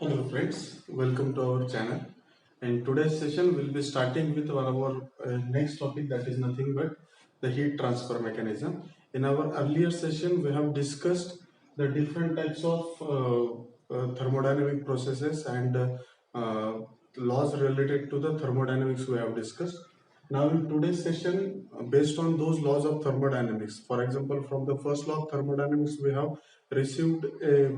Hello friends, welcome to our channel. In today's session, we'll be starting with our next topic, that is nothing but the heat transfer mechanism. In our earlier session, we have discussed the different types of thermodynamic processes and laws related to the thermodynamics we have discussed. Now in today's session, based on those laws of thermodynamics, for example, from the first law of thermodynamics, we have received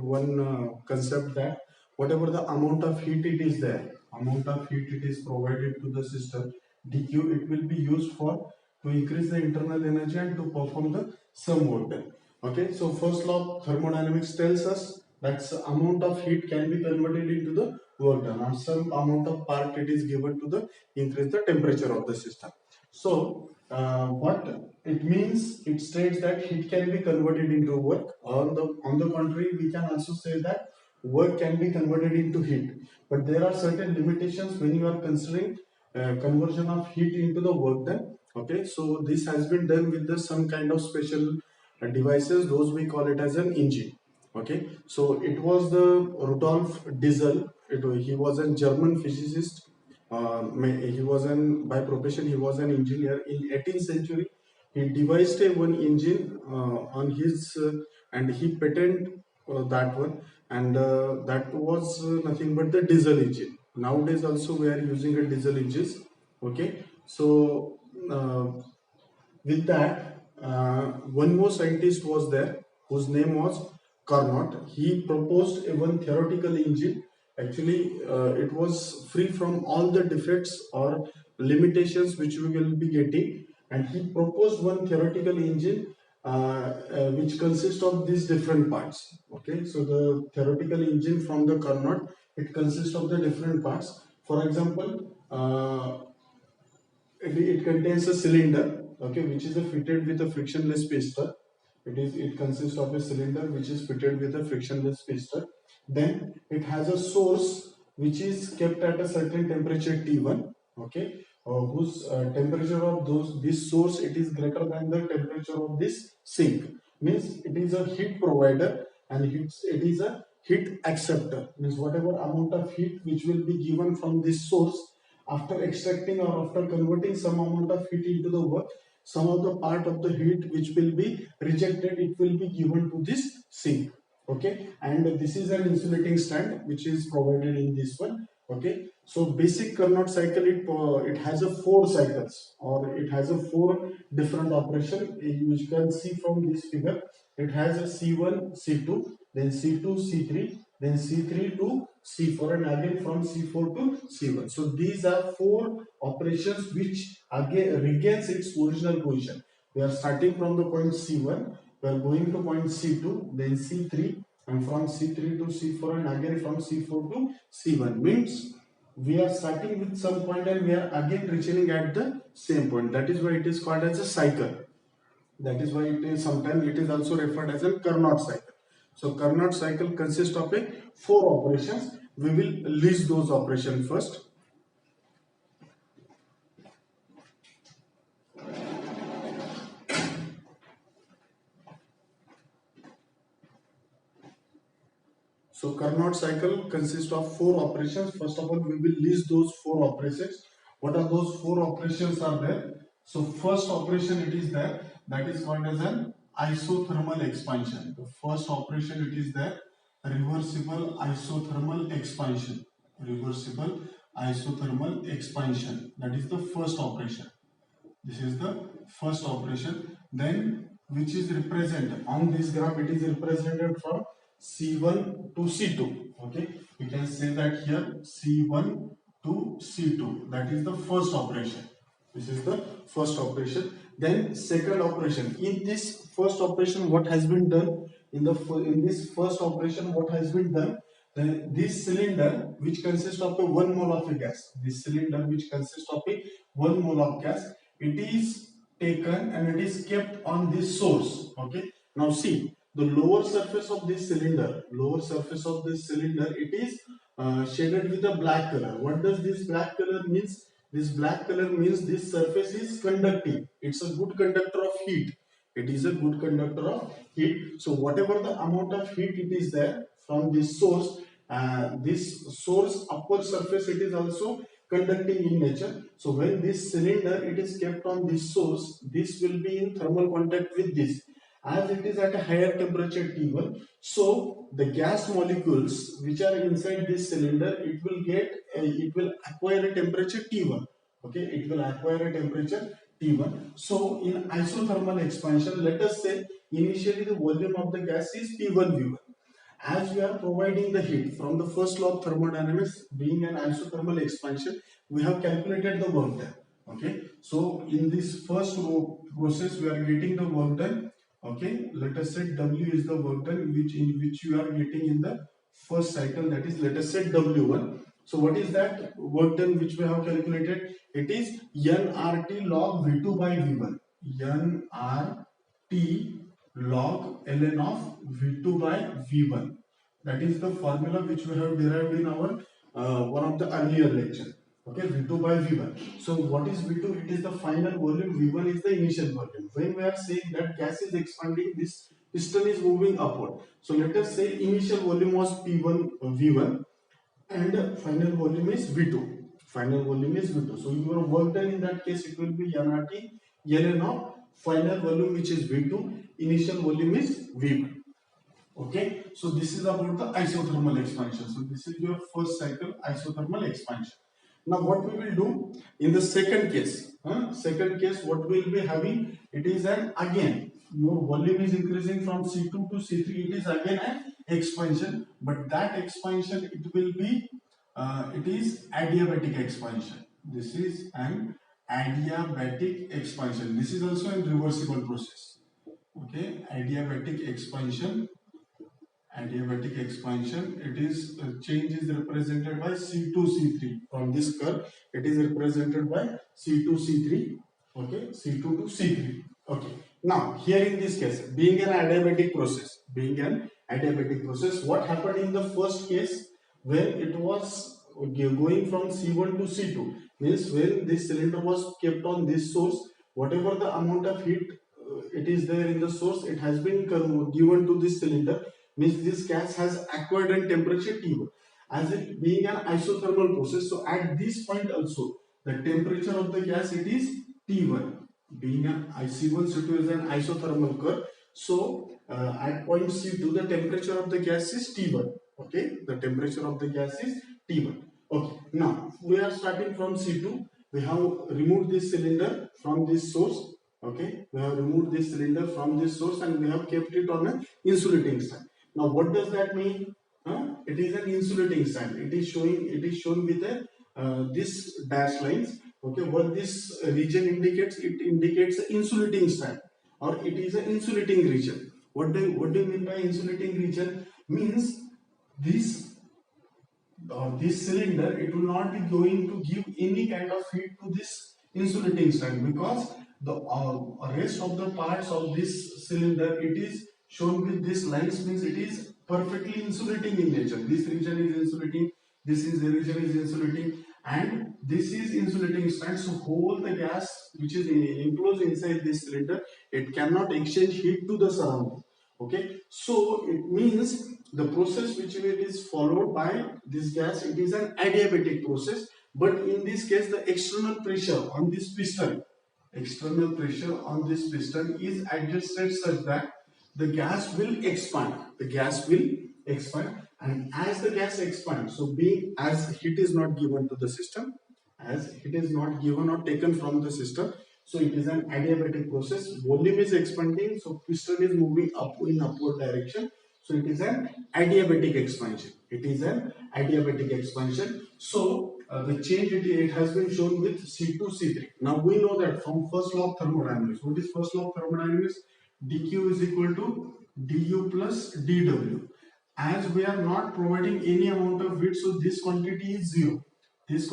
one concept that whatever the amount of heat it is there, amount of heat it is provided to the system, dq, it will be used for to increase the internal energy and to perform the some work done. Okay, so first law of thermodynamics tells us that amount of heat can be converted into the work done, and some amount of part it is given to the increase the temperature of the system. So what it means, it states that heat can be converted into work. On the contrary, we can also say that work can be converted into heat, but there are certain limitations when you are considering conversion of heat into the work done. Okay, so this has been done with the some kind of special devices, those we call it as an engine. Okay, so it was the Rudolf Diesel. He was a German physicist. He was an by profession he was an engineer. In 18th century, he devised a one engine on his and he patented that one, and that was nothing but the diesel engine. Nowadays also we are using a diesel engines. Okay, so with that, one more scientist was there whose name was Carnot. He proposed a one theoretical engine. Actually, it was free from all the defects or limitations which we will be getting, and he proposed one theoretical engine which consists of these different parts. Okay, so the theoretical engine from the Carnot, it consists of the different parts. For example, it contains a cylinder, okay, which is fitted with a frictionless piston. It consists of a cylinder which is fitted with a frictionless piston. Then it has a source which is kept at a certain temperature T1, okay, whose temperature of this source, it is greater than the temperature of this sink. Means it is a heat provider, and it is a heat acceptor. Means whatever amount of heat which will be given from this source, after extracting or after converting some amount of heat into the work, some of the part of the heat which will be rejected, it will be given to this sink. Okay, and this is an insulating stand which is provided in this one. Okay, so basic Carnot cycle, it has a 4 cycles, or it has a 4 different operation. You can see from this figure, it has a C1 C2, then C2 C3, then C3 to C4, and again from C4 to C1. So these are 4 operations which again regains its original position. We are starting from the point C1, we are going to point C2, then C3, and from C3 to C4, and again from C4 to C1. Means we are starting with some point and we are again reaching at the same point. That is why it is called as a cycle. That is why it is sometimes it is also referred as a Carnot cycle. So Carnot cycle consists of a 4 operations. We will list those operations first. So Carnot cycle consists of 4 operations. First of all, we will list those 4 operations. What are those 4 operations are there? So first operation it is there, that is called as an isothermal expansion. The first operation it is there, reversible isothermal expansion. Reversible isothermal expansion. That is the first operation. This is the first operation. Then which is represented on this graph, it is represented from C1 to C2. Okay, we can say that here C1 to C2. That is the first operation. This is the first operation. Then second operation. In this first operation, what has been done in this first operation? What has been done? Then this cylinder, which consists of a 1 mole of a gas. This cylinder, which consists of a 1 mole of gas, it is taken and it is kept on this source. Okay, now see the lower surface of this cylinder, it is shaded with a black color. What does this black color means? This black color means this surface is conducting. It's a good conductor of heat. It is a good conductor of heat. So whatever the amount of heat it is there from this source, this source upper surface, it is also conducting in nature. So when this cylinder it is kept on this source, this will be in thermal contact with this. As it is at a higher temperature T1, so the gas molecules which are inside this cylinder, it will acquire a temperature T1. Okay, it will acquire a temperature T1. So in isothermal expansion, let us say initially the volume of the gas is P1 V1. As we are providing the heat from the first law of thermodynamics, being an isothermal expansion, we have calculated the work done. Okay, so in this first process, we are getting the work done. Okay, let us say W is the work done which you are getting in the first cycle, that is, let us say W1. So what is that work done which we have calculated? It is nRT log V2 by V1. nRT log ln of V2 by V1. That is the formula which we have derived in our one of the earlier lecture. Okay, V2 by V1. So what is V2? It is the final volume. V1 is the initial volume. When we are saying that gas is expanding, this piston is moving upward. So let us say initial volume was P1 V1 and final volume is V2. Final volume is V2. So your work done in that case, it will be nRT ln of final volume which is V2, initial volume is V1. Okay, so this is about the isothermal expansion. So this is your first cycle isothermal expansion. Now what we will do in the second case? What we will be having? It is an again your volume is increasing from C2 to C3. It is again an expansion, but that expansion it is adiabatic expansion. This is an adiabatic expansion. This is also a reversible process. Okay, adiabatic expansion. Adiabatic expansion, it is change is represented by C2 C3. From this curve, it is represented by C2 C3. Okay, C2 to C3. Okay. Now here in this case, being an adiabatic process, what happened in the first case when it was going from C1 to C2, means when this cylinder was kept on this source, whatever the amount of heat it is there in the source, it has been given to this cylinder, means this gas has acquired a temperature T1. As it being an isothermal process, so at this point also the temperature of the gas, it is T1. Being an C1 C2 is an isothermal curve, so at point C2 the temperature of the gas is T1. Okay, the temperature of the gas is T1. Okay, now we are starting from C2. We have removed this cylinder from this source. Okay, we have removed this cylinder from this source and we have kept it on an insulating stand. Now what does that mean? It is an insulating stand. It is shown with a this dash lines. Okay, what this region indicates? It indicates an insulating stand, or it is an insulating region. What do you mean by insulating region? Means this cylinder, it will not be going to give any kind of heat to this insulating stand, because the rest of the parts of this cylinder, it is shown with this lines, means it is perfectly insulating in nature. This region is insulating, this is the region is insulating, and this is insulating stand. So whole the gas which is enclosed inside this cylinder, it cannot exchange heat to the surrounding. Okay, so it means the process which it is followed by this gas, it is an adiabatic process. But in this case, the external pressure on this piston, is adjusted such that the gas will expand. And as the gas expands, so being as heat is not given to the system, as heat is not given or taken from the system, so it is an adiabatic process. Volume is expanding, so piston is moving up in upward direction. So it is an adiabatic expansion. So the change it has been shown with C2 C3. Now we know that from first law of thermodynamics. What is first law of thermodynamics? dq is equal to du plus dw. As we are not providing any amount of heat, so this quantity is zero. This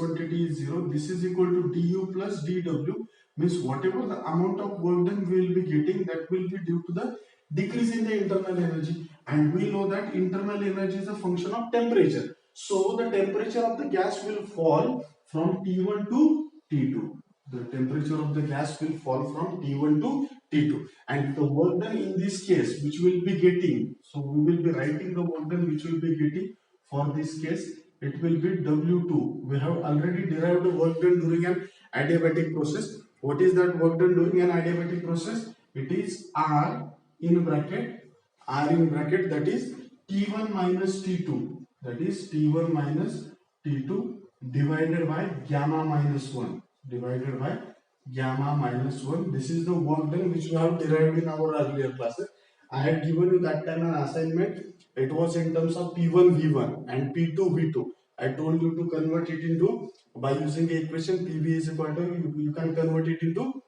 is equal to du plus dw, means whatever the amount of work done we will be getting, that will be due to the decrease in the internal energy. And we know that internal energy is a function of temperature. So the temperature of the gas will fall from T1 to T2. The temperature of the gas will fall from T1 to T2. And the work done in this case, which we will be getting, so we will be writing the work done which we will be getting For this case, it will be W2. We have already derived work done during an adiabatic process. What is that work done during an adiabatic process? It is R in bracket, that is T1 minus T2. That is T1 minus T2 divided by gamma minus 1. Divided by gamma minus 1. This is the work done which we have derived in our earlier classes. I had given you that time an assignment. It was in terms of P1 V1 and P2 V2. I told you to convert it into, by using the equation PV is equal to, you can convert it into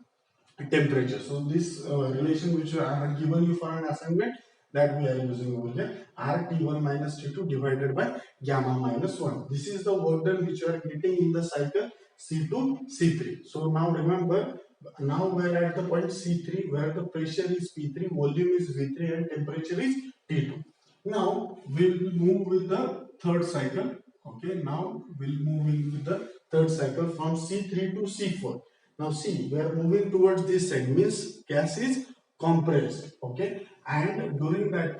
temperature. So this relation which I have given you for an assignment, that we are using over here, RT1 minus T2 divided by gamma minus 1. This is the work done which you are getting in the cycle C2, C3. So now remember, now we are at the point C3 where the pressure is P3, volume is V3 and temperature is T2. Now we will move with the third cycle. Okay, now we'll move in with the third cycle from C3 to C4. Now see, we are moving towards this side, means gas is compressed. Okay, and during that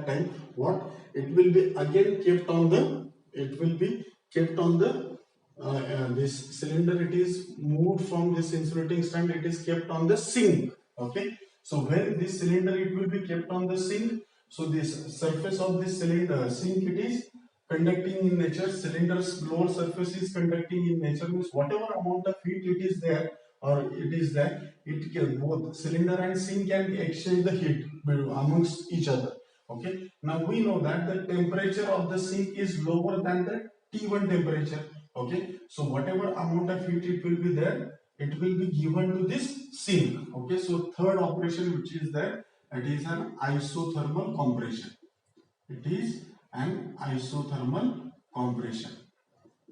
time, what it will be again kept on the, this cylinder. It is moved from this insulating stand. It is kept on the sink. Okay, so when this cylinder, it will be kept on the sink. So this surface of this cylinder sink, it is conducting in nature. Cylinder's lower surface is conducting in nature, means whatever amount of heat it is there, it can, both cylinder and sink can exchange the heat amongst each other. Okay, now we know that the temperature of the sink is lower than the T1 temperature. Okay, so whatever amount of heat it will be there, it will be given to this sink. Okay, so third operation which is there, it is an isothermal compression. It is an isothermal compression.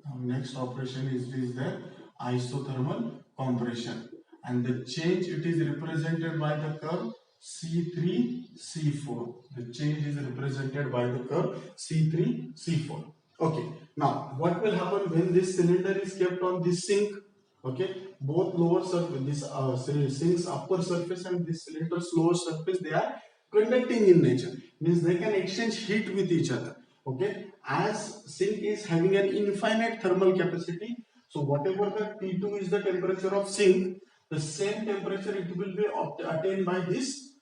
Now next operation is the isothermal compression, and the change, it is represented by the curve C3 C4. The change is represented by the curve C3 C4. Okay, now what will happen when this cylinder is kept on this sink? Okay, both lower surface, this sink's upper surface and this cylinder's lower surface, they are conducting in nature, means they can exchange heat with each other. Okay, as sink is having an infinite thermal capacity, so whatever the T2 is the temperature of sink, the same temperature it will be attained by this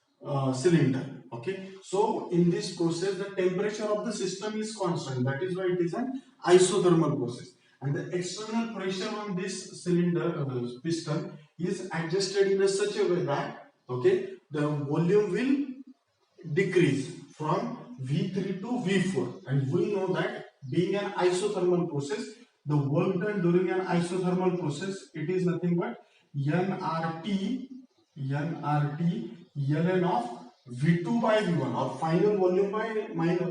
cylinder. Okay, so in this process the temperature of the system is constant. That is why it is an isothermal process, and the external pressure on this cylinder piston is adjusted in such a way that, okay, the volume will decrease from V3 to V4, and we know that being an isothermal process, the work done during an isothermal process, it is nothing but nRT ln of V2 by V1, or final volume by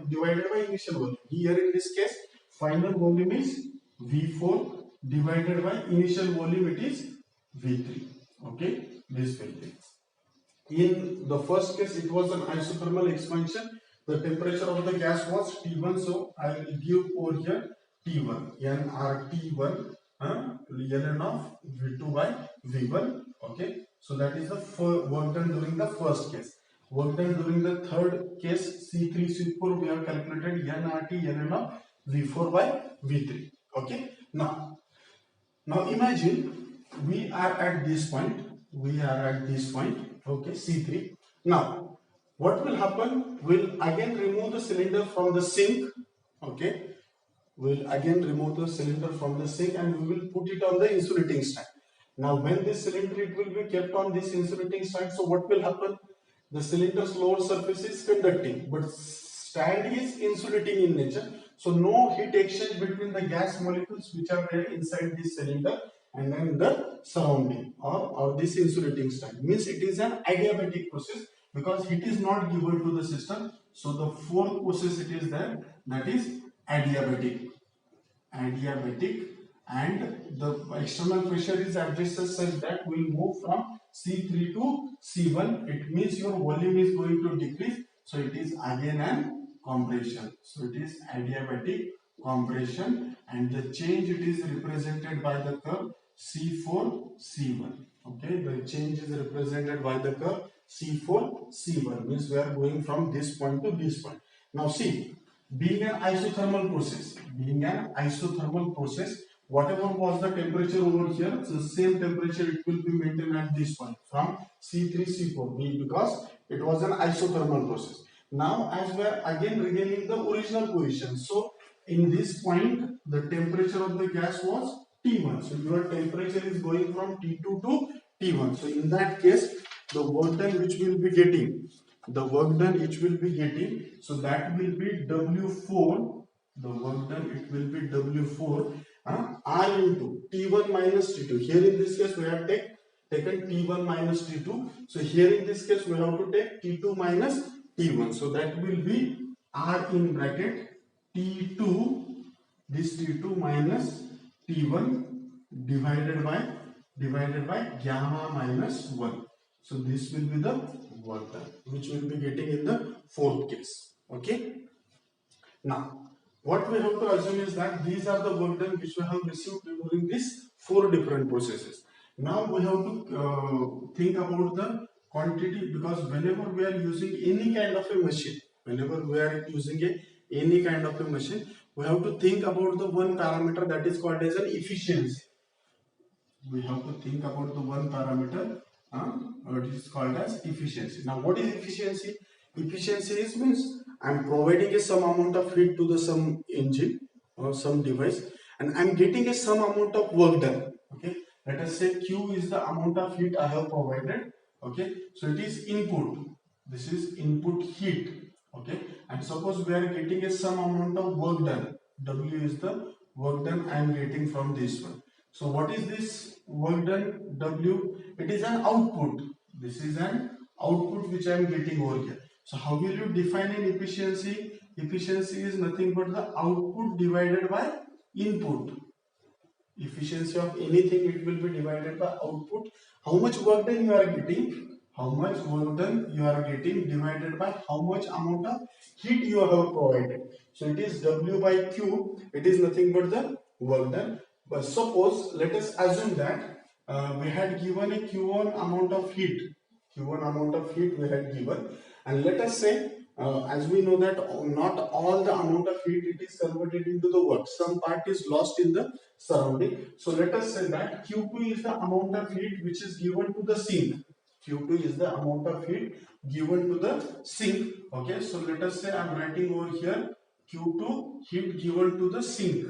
divided by initial volume. Here in this case, final volume is V4 divided by initial volume, it is V3. Okay, this will be. In the first case, it was an isothermal expansion. The temperature of the gas was T1, so I will give over here T1, nRT1, ln of V2 by V1. Okay, so that is the work done during the first case. Work done during the third case, C3, C4, we have calculated nRT ln of V4 by V3. Okay, now imagine we are at this point. Okay, C3. Now, what will happen? We'll again remove the cylinder from the sink. Okay, we'll again remove the cylinder from the sink and we will put it on the insulating stand. Now, when this cylinder, it will be kept on this insulating stand, so what will happen? The cylinder's lower surface is conducting, but stand is insulating in nature. So no heat exchange between the gas molecules which are there inside this cylinder and then the surrounding or this insulating stand. Means it is an adiabatic process because heat is not given to the system. So the fourth process it is there, that is adiabatic. And the external pressure is adjusted such that we will move from C3 to C1. It means your volume is going to decrease. So it is again an compression. So it is adiabatic compression, and the change it is represented by the curve C4 C1. Okay, the change is represented by the curve C4 C1, means we are going from this point to this point. Now see, being an isothermal process, whatever was the temperature over here, so the same temperature it will be maintained at this point from C3, C4, because it was an isothermal process. Now as we are again regaining the original position, so in this point the temperature of the gas was T1. So your temperature is going from T2 to T1. So in that case, the work done which will be getting, so that will be W4. The work done it will be W4 R into T1 minus T2. Here in this case we have taken T1 minus T2. So here in this case we have to take T2 minus T1. So that will be R in bracket T2, this T2 minus T1 divided by gamma minus 1. So this will be the work done which we will be getting in the fourth case. Okay. Now what we have to assume is that these are the work done which we have received during these four different processes. Now we have to think about the quantity, because whenever we are using any kind of a machine, we have to think about the one parameter that is called as an efficiency. We have to think about the one parameter it is called as efficiency. Now what is efficiency? Efficiency is means I am providing some amount of heat to the some engine or some device, and I am getting a some amount of work done. Okay, let us say Q is the amount of heat I have provided. Okay, so it is input. This is input heat. Okay, and suppose we are getting a some amount of work done. W is the work done I am getting from this one. So what is this work done W? It is an output. This is an output which I am getting over here. So how will you define an efficiency? Efficiency is nothing but the output divided by input. Efficiency of anything, it will be divided by output. How much work done you are getting? Divided by how much amount of heat you have provided. So it is W by Q. It is nothing but the work done. But suppose let us assume that we had given a Q1 amount of heat. We had given, and let us say as we know that not all the amount of heat it is converted into the work. Some part is lost in the surrounding. So let us say that Q2 is the amount of heat which is given to the sink. Q2 is the amount of heat given to the sink. Okay, so let us say I am writing over here Q2 heat given to the sink.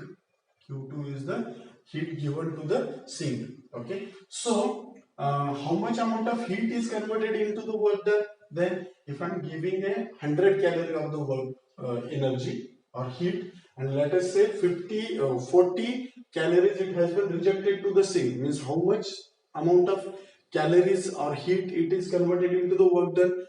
Q2 is the heat given to the sink. Okay, so how much amount of heat is converted into the work done? Then if I am giving a 100 calorie of the work energy or heat, and let us say 40 calories it has been rejected to the sink, means how much amount of calories or heat it is converted into the work done.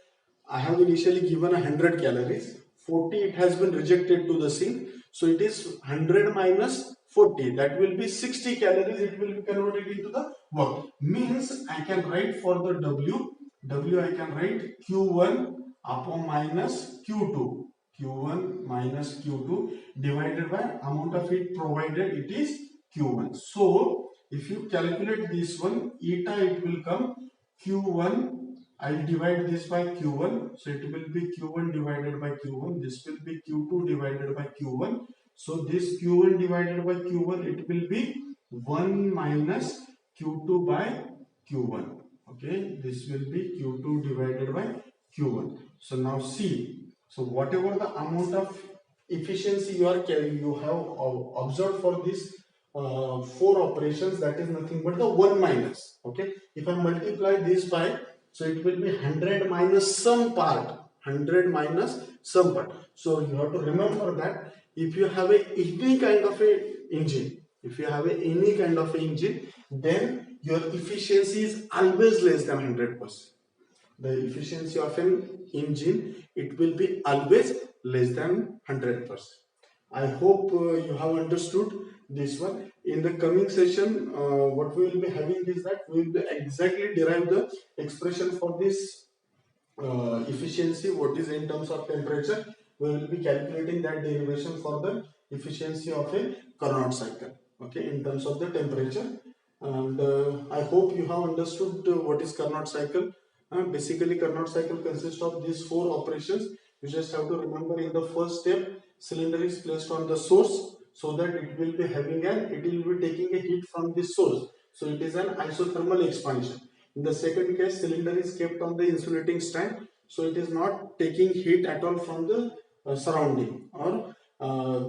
I have initially given 100 calories, 40 it has been rejected to the sink, so it is 100 minus 40, that will be 60 calories it will be converted into the work. Means I can write for the W I can write Q1 upon minus Q2. Q1 minus Q2 divided by amount of heat provided, it is Q1. So if you calculate this one, eta it will come Q1. I will divide this by Q1. So it will be Q1 divided by Q1. This will be Q2 divided by Q1. So this Q1 divided by Q1, it will be 1 minus Q2 by Q1. Okay, this will be Q2 divided by Q1. So now see, so whatever the amount of efficiency you have observed for this four operations, that is nothing but the 1 minus. Okay, if I multiply this by, so it will be 100 minus some part. 100 minus some part. So you have to remember that if you have any kind of a engine, then your efficiency is always less than 100%. The efficiency of an engine, it will be always less than 100%. I hope you have understood this one. In the coming session, what we will be having is that we will be exactly derive the expression for this efficiency, what is in terms of temperature. We will be calculating that derivation for the efficiency of a Carnot cycle, okay, in terms of the temperature. And I hope you have understood what is Carnot cycle. Basically Carnot cycle consists of these four operations You just have to remember in the first step, cylinder is placed on the source so that it will be taking a heat from the source. So it is an isothermal expansion. In the second case, cylinder is kept on the insulating stand, so it is not taking heat at all from the surrounding, or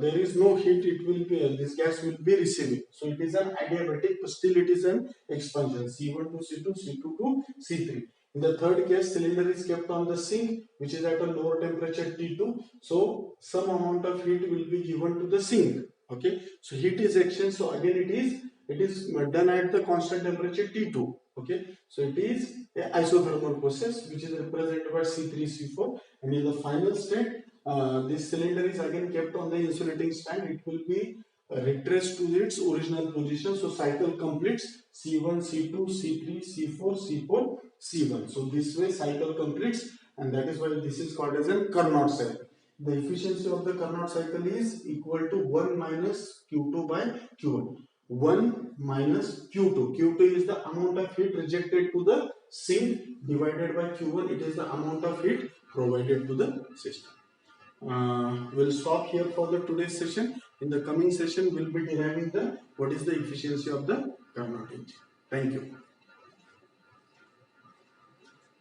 there is no heat. It will be this gas will be receiving. So it is an adiabatic, but still it is an expansion. C1 to C2, C2 to C3. In the third case, cylinder is kept on the sink, which is at a lower temperature T2. So some amount of heat will be given to the sink. Okay, so heat is exchanged. So again, it is done at the constant temperature T2. Okay, so it is a isothermal process which is represented by C3, C4, and in the final state, this cylinder is again kept on the insulating stand. It will be retraced to its original position. So cycle completes C1, C2, C3, C4, C4, C1. So this way cycle completes, and that is why this is called as a Carnot cycle. The efficiency of the Carnot cycle is equal to 1 minus Q2 by Q1. 1 minus Q2. Q2 is the amount of heat rejected to the sink, divided by Q1. It is the amount of heat provided to the system. We'll stop here for the today's session. In the coming session, we'll be deriving what is the efficiency of the Carnot engine. Thank you.